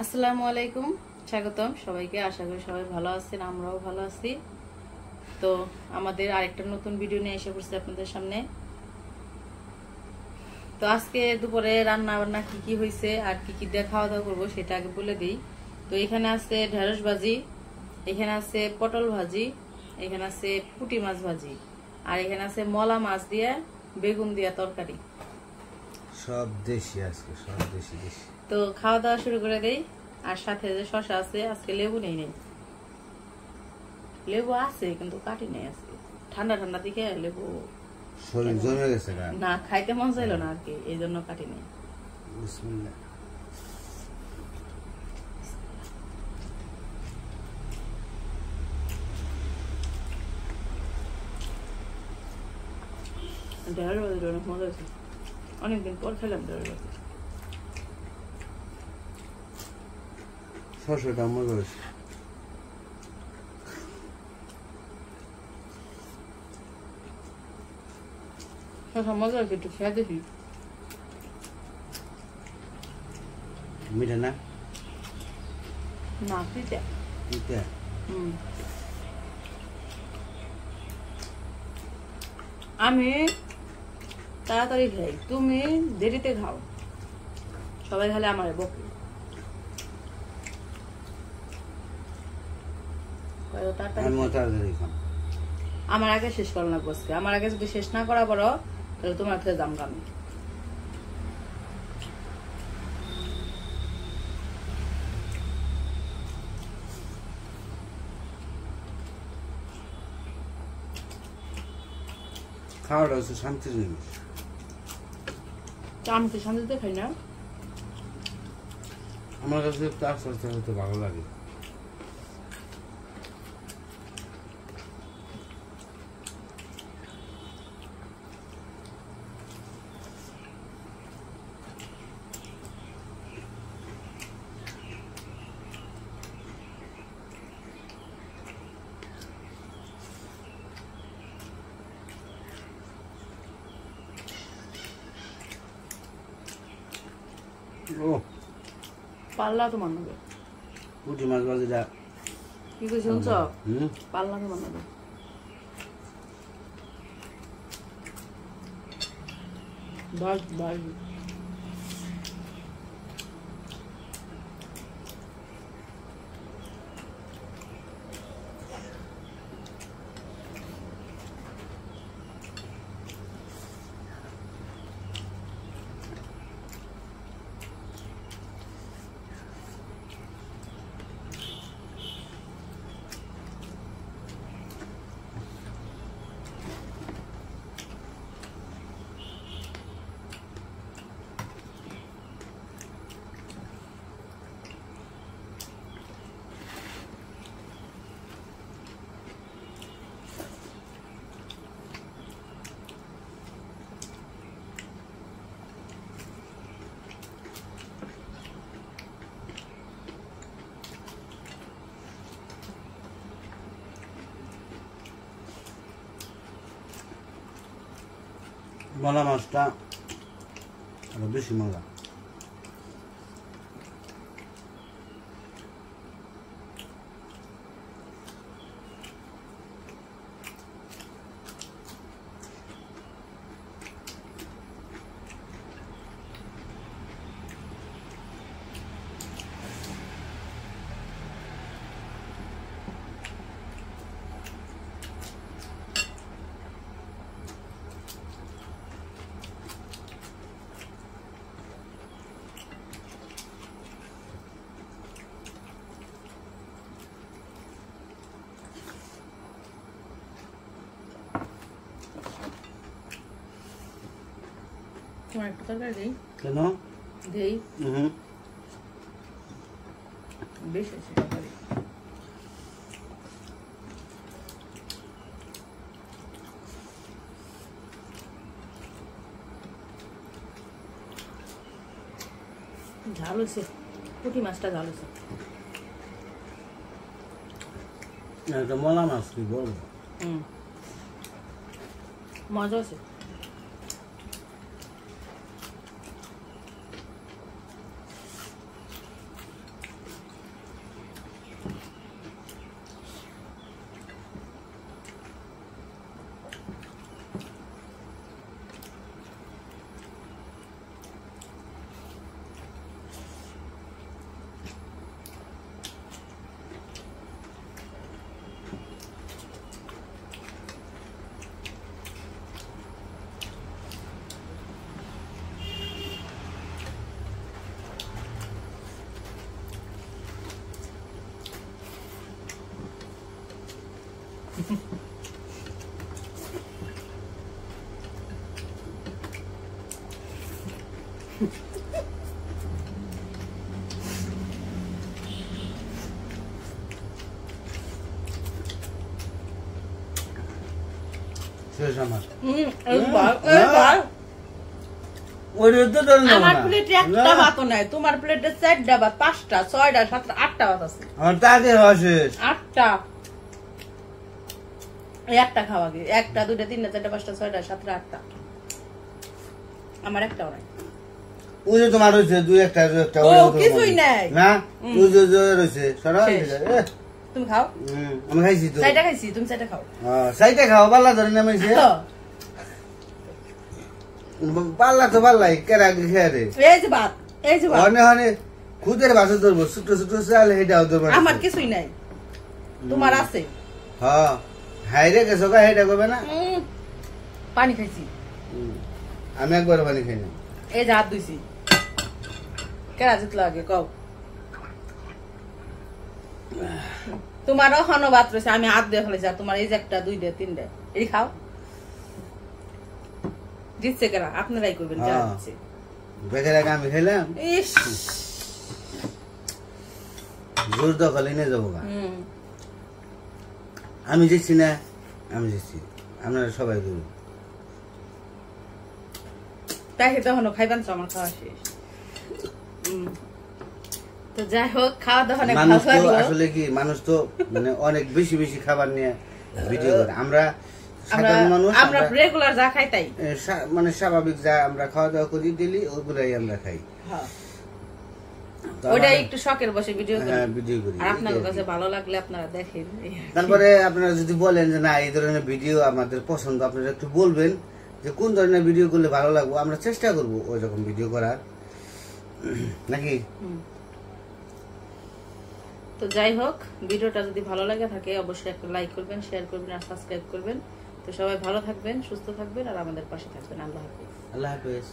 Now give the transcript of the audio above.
আসসালামু আলাইকুম, স্বাগতম সবাইকে। আশা করি সবাই ভালো আছেন, আমরাও ভালো আছি। তো আমাদের আরেকটা নতুন ভিডিও নিয়ে এসে পড়ছি আপনাদের সামনে। তো আজকে দুপুরে রান্না বান্না কি কি হয়েছে আর কি কি দিয়ে খাওয়া দাওয়া করবো সেটা আগে বলে দিই। তো এখানে আছে ঢেঁড়স ভাজি, এখানে আছে পটল ভাজি, এখানে আছে পুঁটি মাছ ভাজি, আর এখানে আছে মলা মাছ দিয়ে বেগুন দিয়া তরকারি। সব দেশি আজকে, সব দেশি দেশি। তো খাওয়া দাওয়া শুরু করে দেই। আর সাথে যে শশা আছে, আজকে লেবু নেই। লেবু আছে কিন্তু কাটি নেই আজকে, ঠান্ডা ঠান্ডা দিকে লেবু শরীর জমে গেছে না, খাইতে মন চাইলো না আর কি, এই জন্য কাটি নেই। বিসমিল্লাহ। ঢেঁড়স ভাজিটা অনেক মজা হয়েছে, অনেকদিন পর খেলাম ঢেঁড়স ভাজি। শসাটা মজা হয়েছে। শশা মজা হয়েছে, একটু খেয়ে দেখি। মিঠা না? না তিতে। তিতে? আমি তাড়াতাড়ি খাই, তুমি দেরিতে খাও। সবাই খালে আমার বকে। আমার আগে শেষ করো না বসকে, আমার আগে যদি শেষ না করা পারো তাহলে তোমার থেকে দাম কামি। খাওয়াটা হচ্ছে শান্তির জিনিস। আমি তো শান্তিতে খাই না। আমার কাছে একটু আস্তে আস্তে হতে ভালো লাগে। ও পাল্লা তো মানবে, পুঁটি মাছ ভাজিটা কি কই শুনছ? পাল্লা তো মানবে। বাস বাস মলা মাছটা আরো বেশি মজা। তোমার একটু তরকারি দেই। কেন? দেই বেশ আছে তরকারি। ঝাল হয়েছে, পুঁটি মাছটা ঝাল হয়েছে। এটা মলা মাছ কি বলবো? মজা আছে। শেষ আমার আমার প্লেটে একটা ভাতও নাই, তোমার প্লেটে 4টা ভাত, 5টা 6টা 7টা 8টা ভাত আছে। আমার তাকে শেষ 8টা, একটা খাওয়া গে, 1টা 2টা 3টা 4টা 5টা 6টা 7টা 8টা, আমার একটাও নাই। ওই যে তোমার রয়েছে দুই একটা ও কিছুই নাই না, ওই যে রয়েছে সরা তুমি খাও। আমি খাইছি তো, 4টা খাইছি, তুমি 4টা খাও। সাইটে খাও, পাল্লা ধরে নামাইছে। পাল্লা তো পাল্লাই কেরা খেয়ে রে। এই যে ভাত, এই যে ভাত, হনে হনে খুদের বাসা ধরবো, ছোট ছোট চাল হেটাও ধরবো। আমার কিছুই নাই, তোমার আছে। হ্যাঁ হাইরে গেছো গা, হেটা করবে না। পানি খাইছি, আমি একবার পানি খাই না। এই যে হাত ধুইছি, কেরা জিতলো আগে কও। তোমারও হনো ভাত রয়েছে, আমি হাত দিয়ে ফেলেছি, আর তোমার এই যে 1টা 2টা 3টা, এই খাও। জিতছে কেরা? আপনারাই করবেন যারা জিতছে। বেকার আগে আমি খাইলাম, ইস, জোর দখল এনে যাবো গা। আমি জিতছি না, আমি জিতছি, আপনারা সবাই করুন। তাই তখন খাইবেন তো, আমার খাওয়া শেষ। তো যাই হোক, খাওয়া দাওয়া অনেক মানুষ ভালো তো লাগলো। আসলে কি, মানুষ তো মানে অনেক বেশি বেশি খাবার নিয়ে ভিডিও করে। আমরা সাধারণ মানুষ, আমরা রেগুলার যা খাই তাই, মানে স্বাভাবিক যা আমরা খাওয়া দাওয়া করি ডেলি, ওগুলাই আমরা খাই। ওইটাই একটু শখের বসে ভিডিও করি। হ্যাঁ, ভিডিও করি। আর আপনাদের কাছে ভালো লাগলে আপনারা দেখেন। তারপরে আপনারা যদি বলেন যে না এই ধরনের ভিডিও আমাদের পছন্দ, আপনারা একটু বলবেন যে কোন ধরনের ভিডিও করলে ভালো লাগবে, আমরা চেষ্টা করবো ওই রকম ভিডিও করার, নাকি? তো যাই হোক, ভিডিওটা যদি ভালো লাগে থাকে অবশ্যই একটা লাইক করবেন, শেয়ার করবেন আর সাবস্ক্রাইব করবেন। তো সবাই ভালো থাকবেন, সুস্থ থাকবেন আর আমাদের পাশে থাকবেন। আল্লাহ হাফেজ। আল্লাহ হাফেজ।